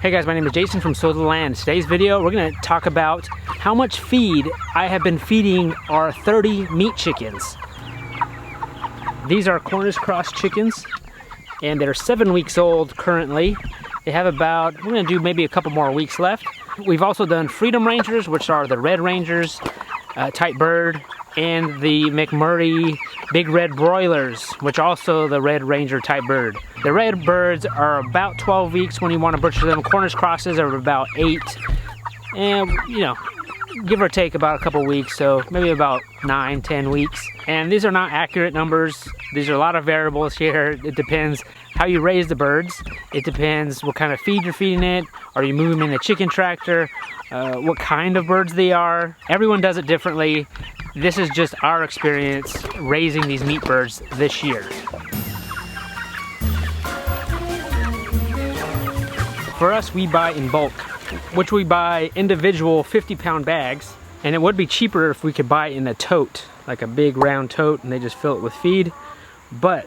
Hey guys, my name is Jason from Sow the Land. Today's video, we're gonna talk about how much feed I have been feeding our 30 meat chickens. These are Cornish cross chickens, and they're 7 weeks old currently. They have about, we're gonna do maybe a couple more weeks left. We've also done Freedom Rangers, which are the Red Rangers type bird, and the McMurray Big Red Broilers, which also the Red Ranger type bird. The red birds are about 12 weeks when you want to butcher them. Cornish crosses are about 8, and you know, give or take about a couple weeks, so maybe about 9, 10 weeks. And these are not accurate numbers. These are a lot of variables here. It depends how you raise the birds. It depends what kind of feed you're feeding it. Are you moving them in a chicken tractor? What kind of birds they are. Everyone does it differently. This is just our experience raising these meat birds this year. For us, we buy in bulk, which we buy individual 50-pound bags, and it would be cheaper if we could buy in a tote, like a big round tote, and they just fill it with feed. But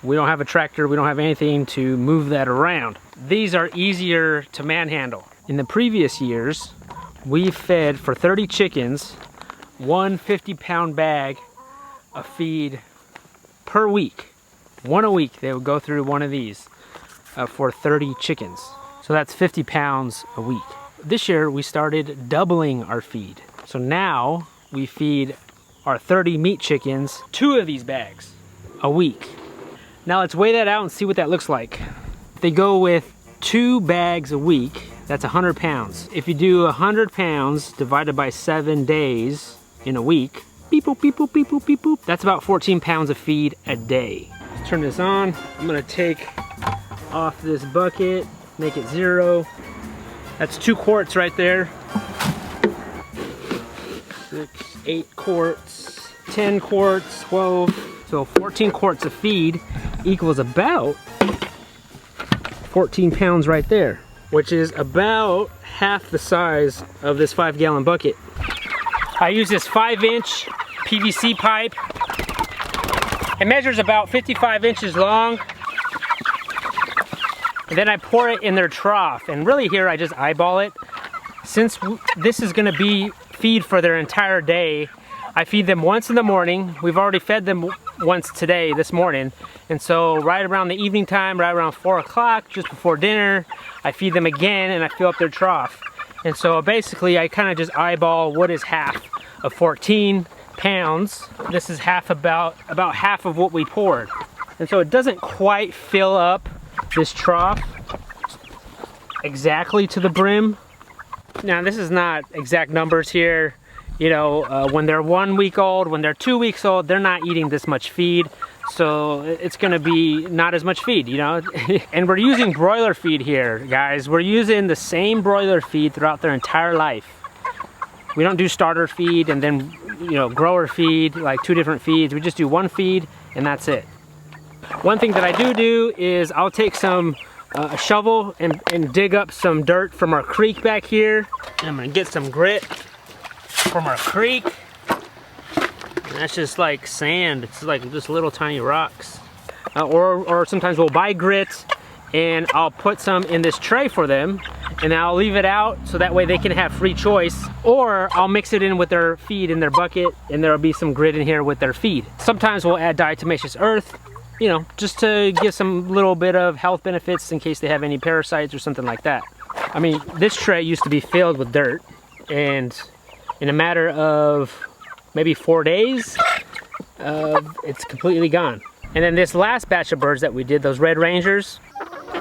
we don't have a tractor, we don't have anything to move that around. These are easier to manhandle. In the previous years, we fed for 30 chickens, one 50-pound bag of feed per week. One a week, they would go through one of these for 30 chickens. So that's 50 pounds a week. This year, we started doubling our feed. So now we feed our 30 meat chickens 2 of these bags a week. Now let's weigh that out and see what that looks like. If they go with 2 bags a week, that's 100 pounds. If you do 100 pounds divided by 7 days in a week, beep boop, beep boop, beep boop, beep boop, that's about 14 pounds of feed a day. Let's turn this on. I'm gonna take off this bucket, make it 0. That's 2 quarts right there. 6, 8 quarts, 10 quarts, 12. So 14 quarts of feed equals about 14 pounds right there, which is about half the size of this 5-gallon bucket. I use this 5-inch PVC pipe. It measures about 55 inches long. And then I pour it in their trough. And really here I just eyeball it. Since this is gonna be feed for their entire day, I feed them once in the morning. We've already fed them once today, this morning. And so right around the evening time, right around 4 o'clock, just before dinner, I feed them again and I fill up their trough. And so basically I kind of just eyeball what is half of 14 pounds. This is about half of what we poured. And so it doesn't quite fill up this trough exactly to the brim. Now this is not exact numbers here. You know, when they're 1 week old, when they're 2 weeks old, they're not eating this much feed. So it's gonna be not as much feed, you know? And we're using broiler feed here, guys. We're using the same broiler feed throughout their entire life. We don't do starter feed and then, you know, grower feed, like 2 different feeds. We just do 1 feed and that's it. One thing that I do is I'll take some a shovel and dig up some dirt from our creek back here. And I'm gonna get some grit from our creek. And that's just like sand. It's like just little tiny rocks. Or sometimes we'll buy grit and I'll put some in this tray for them and I'll leave it out so that way they can have free choice. Or I'll mix it in with their feed in their bucket and there'll be some grit in here with their feed. Sometimes we'll add diatomaceous earth, you know, just to give some little bit of health benefits in case they have any parasites or something like that. I mean, this tray used to be filled with dirt, and in a matter of maybe 4 days, it's completely gone. And then this last batch of birds that we did, those Red Rangers,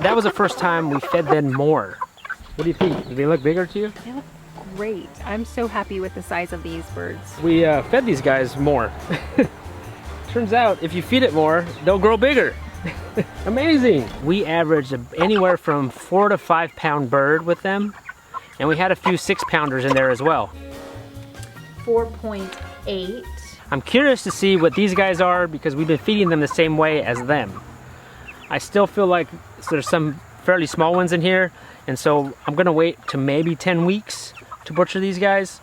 that was the first time we fed them more. What do you think? Do they look bigger to you? They look great. I'm so happy with the size of these birds. We fed these guys more. Turns out if you feed it more, they'll grow bigger. Amazing. We averaged anywhere from 4 to 5 pound bird with them, and we had a few 6-pounders in there as well. 4.8. I'm curious to see what these guys are because we've been feeding them the same way as them. I still feel like there's some fairly small ones in here, and so I'm gonna wait to maybe 10 weeks to butcher these guys.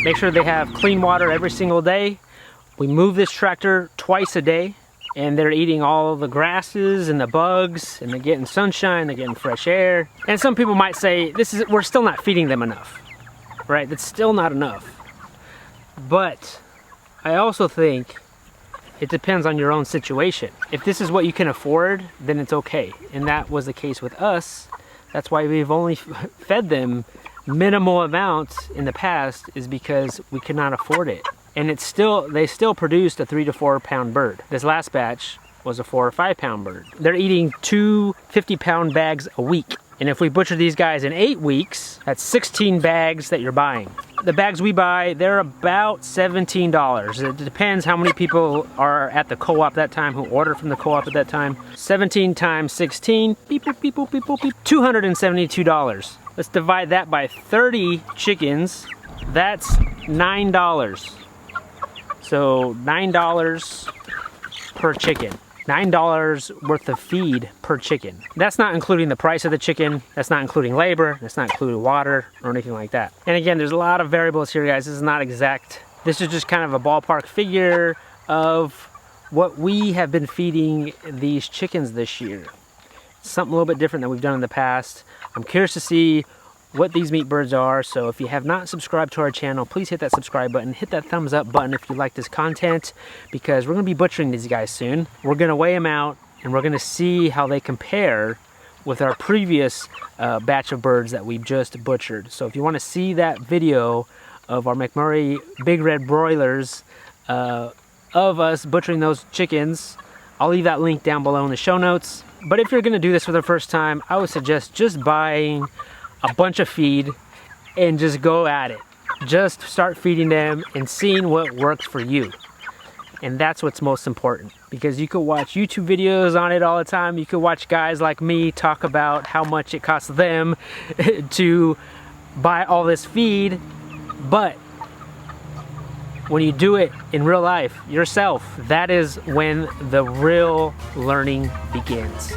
Make sure they have clean water every single day. We move this tractor twice a day. and they're eating all the grasses and the bugs, and they're getting sunshine, they're getting fresh air. And some people might say, we're still not feeding them enough, right? That's still not enough. But I also think it depends on your own situation. If this is what you can afford, then it's okay. And that was the case with us. That's why we've only fed them minimal amounts in the past, is because we could not afford it. And they still produced a 3 to 4 pound bird. This last batch was a 4 or 5 pound bird. They're eating 2 50-pound bags a week. And if we butcher these guys in 8 weeks, that's 16 bags that you're buying. The bags we buy, they're about $17. It depends how many people are at the co-op that time, who order from the co-op at that time. 17 times 16, beep, beep, beep, beep, beep, beep, $272. Let's divide that by 30 chickens. That's $9. So $9 per chicken. $9 worth of feed per chicken. That's not including the price of the chicken. That's not including labor. That's not including water or anything like that. And again, there's a lot of variables here, guys. This is not exact. This is just kind of a ballpark figure of what we have been feeding these chickens this year. Something a little bit different than we've done in the past. I'm curious to see what these meat birds are. So if you have not subscribed to our channel, please hit that subscribe button, hit that thumbs up button if you like this content, because we're gonna be butchering these guys soon. We're gonna weigh them out and we're gonna see how they compare with our previous batch of birds that we've just butchered. So if you wanna see that video of our McMurray Big Red broilers, of us butchering those chickens, I'll leave that link down below in the show notes. But if you're gonna do this for the first time, I would suggest just buying a bunch of feed and just go at it. Just start feeding them and seeing what works for you. And that's what's most important, because you could watch YouTube videos on it all the time. You could watch guys like me talk about how much it costs them to buy all this feed, but when you do it in real life yourself, that is when the real learning begins.